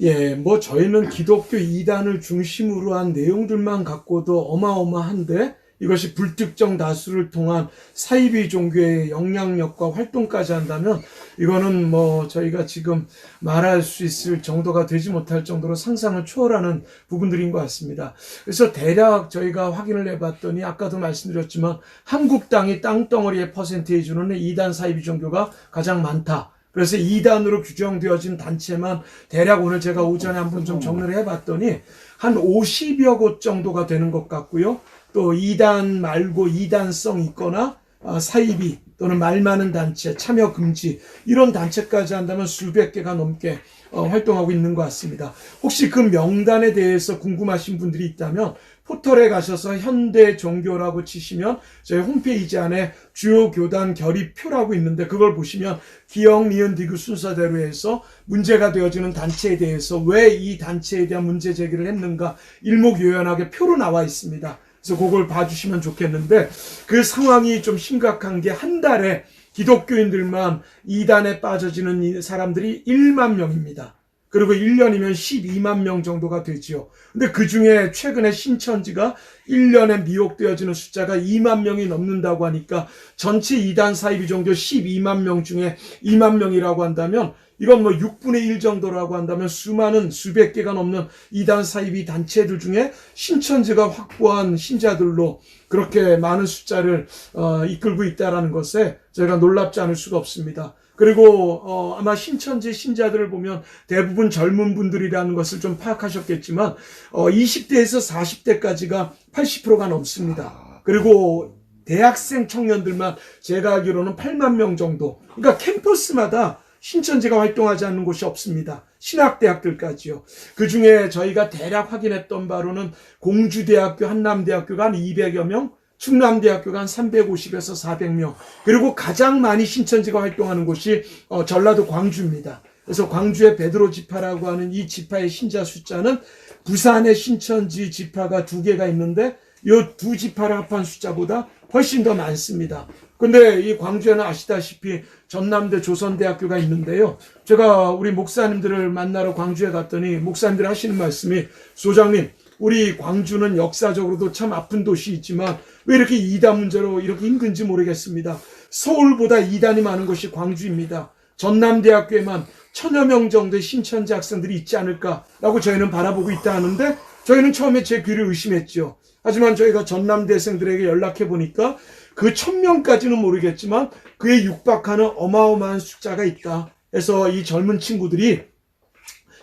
예, 뭐 저희는 기독교 이단을 중심으로 한 내용들만 갖고도 어마어마한데 이것이 불특정 다수를 통한 사이비 종교의 영향력과 활동까지 한다면 이거는 뭐 저희가 지금 말할 수 있을 정도가 되지 못할 정도로 상상을 초월하는 부분들인 것 같습니다. 그래서 대략 저희가 확인을 해봤더니 아까도 말씀드렸지만 한국 땅이 땅덩어리의 퍼센테이지로는 이단 사이비 종교가 가장 많다. 그래서 2단으로 규정되어진 단체만 대략 오늘 제가 오전에 한번 좀 정리를 해봤더니 한 50여 곳 정도가 되는 것 같고요. 또 2단 말고 2단성 있거나 사이비 또는 말 많은 단체, 참여 금지 이런 단체까지 한다면 수백 개가 넘게 활동하고 있는 것 같습니다. 혹시 그 명단에 대해서 궁금하신 분들이 있다면 포털에 가셔서 현대 종교라고 치시면 저희 홈페이지 안에 주요 교단 결의표라고 있는데 그걸 보시면 기역, 니은, 디귿 순서대로 해서 문제가 되어지는 단체에 대해서 왜 이 단체에 대한 문제 제기를 했는가 일목요연하게 표로 나와 있습니다. 그래서 그걸 봐주시면 좋겠는데 그 상황이 좀 심각한 게 한 달에 기독교인들만 이단에 빠져지는 사람들이 1만 명입니다. 그리고 1년이면 12만 명 정도가 되지요. 근데 그 중에 최근에 신천지가 1년에 미혹되어지는 숫자가 2만 명이 넘는다고 하니까 전체 이단 사이비 종교 12만 명 중에 2만 명이라고 한다면 이건 뭐 6분의 1 정도라고 한다면 수많은 수백 개가 넘는 이단 사이비 단체들 중에 신천지가 확보한 신자들로 그렇게 많은 숫자를 이끌고 있다는 것에 저희가 놀랍지 않을 수가 없습니다. 그리고 아마 신천지 신자들을 보면 대부분 젊은 분들이라는 것을 좀 파악하셨겠지만 20대에서 40대까지가 80%가 넘습니다. 그리고 대학생 청년들만 제가 알기로는 8만 명 정도. 그러니까 캠퍼스마다 신천지가 활동하지 않는 곳이 없습니다. 신학대학들까지요. 그중에 저희가 대략 확인했던 바로는 공주대학교, 한남대학교가 한 200여 명, 충남대학교가 한 350에서 400명. 그리고 가장 많이 신천지가 활동하는 곳이 전라도 광주입니다. 그래서 광주의 베드로 지파라고 하는 이 지파의 신자 숫자는 부산의 신천지 지파가 2개가 있는데 이 두 지파를 합한 숫자보다 훨씬 더 많습니다. 근데 이 광주에는 아시다시피 전남대 조선대학교가 있는데요. 제가 우리 목사님들을 만나러 광주에 갔더니 목사님들이 하시는 말씀이 소장님, 우리 광주는 역사적으로도 참 아픈 도시이지만 왜 이렇게 이단 문제로 이렇게 힘든지 모르겠습니다. 서울보다 이단이 많은 것이 광주입니다. 전남대학교에만 1000여 명 정도의 신천지 학생들이 있지 않을까라고 저희는 바라보고 있다 하는데 저희는 처음에 제 귀를 의심했죠. 하지만 저희가 전남대생들에게 연락해 보니까 그 1000명까지는 모르겠지만 그에 육박하는 어마어마한 숫자가 있다. 그래서 이 젊은 친구들이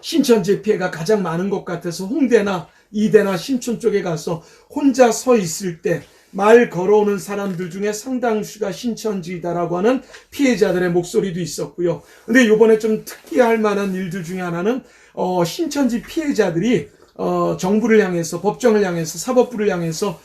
신천지 피해가 가장 많은 것 같아서 홍대나 이대나 신촌 쪽에 가서 혼자 서 있을 때 말 걸어오는 사람들 중에 상당수가 신천지다라고 하는 피해자들의 목소리도 있었고요. 근데 이번에 좀 특이할 만한 일들 중에 하나는 신천지 피해자들이 정부를 향해서 법정을 향해서 사법부를 향해서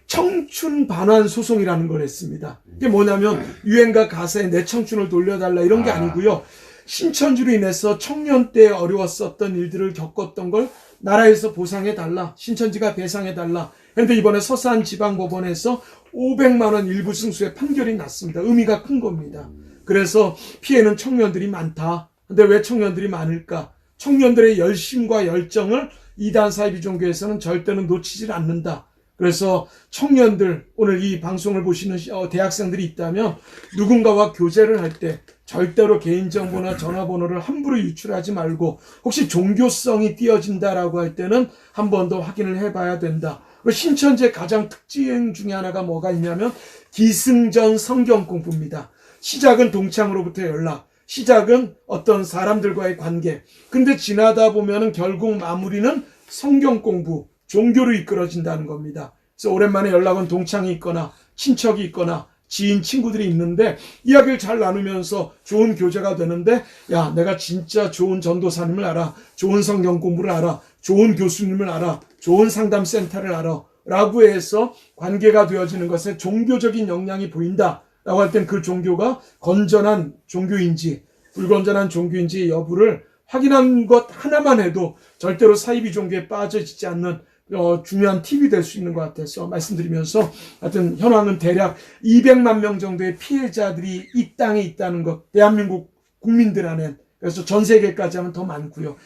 청춘 반환 소송이라는 걸 했습니다. 이게 뭐냐면 유행가 가사에 내 청춘을 돌려달라 이런 게 아니고요. 신천지로 인해서 청년 때 어려웠었던 일들을 겪었던 걸 나라에서 보상해달라. 신천지가 배상해달라. 그런데 이번에 서산지방법원에서 500만 원 일부 승소의 판결이 났습니다. 의미가 큰 겁니다. 그래서 피해는 청년들이 많다. 근데 왜 청년들이 많을까? 청년들의 열심과 열정을 이단 사이비 종교에서는 절대로 놓치질 않는다. 그래서 청년들, 오늘 이 방송을 보시는 대학생들이 있다면 누군가와 교제를 할 때 절대로 개인정보나 전화번호를 함부로 유출하지 말고 혹시 종교성이 띄어진다라고 할 때는 한 번 더 확인을 해봐야 된다. 신천지의 가장 특징 중에 하나가 뭐가 있냐면 기승전 성경 공부입니다. 시작은 동창으로부터 연락, 시작은 어떤 사람들과의 관계. 근데 지나다 보면은 결국 마무리는 성경 공부, 종교로 이끌어진다는 겁니다. 그래서 오랜만에 연락 온 동창이 있거나 친척이 있거나 지인 친구들이 있는데 이야기를 잘 나누면서 좋은 교제가 되는데 야, 내가 진짜 좋은 전도사님을 알아, 좋은 성경 공부를 알아, 좋은 교수님을 알아, 좋은 상담센터를 알아 라고 해서 관계가 되어지는 것에 종교적인 영향이 보인다 라고 할 땐 그 종교가 건전한 종교인지 불건전한 종교인지 여부를 확인한 것 하나만 해도 절대로 사이비 종교에 빠져지지 않는 중요한 팁이 될 수 있는 것 같아서 말씀드리면서 하여튼 현황은 대략 200만 명 정도의 피해자들이 이 땅에 있다는 것, 대한민국 국민들 안에 그래서 전 세계까지 하면 더 많고요.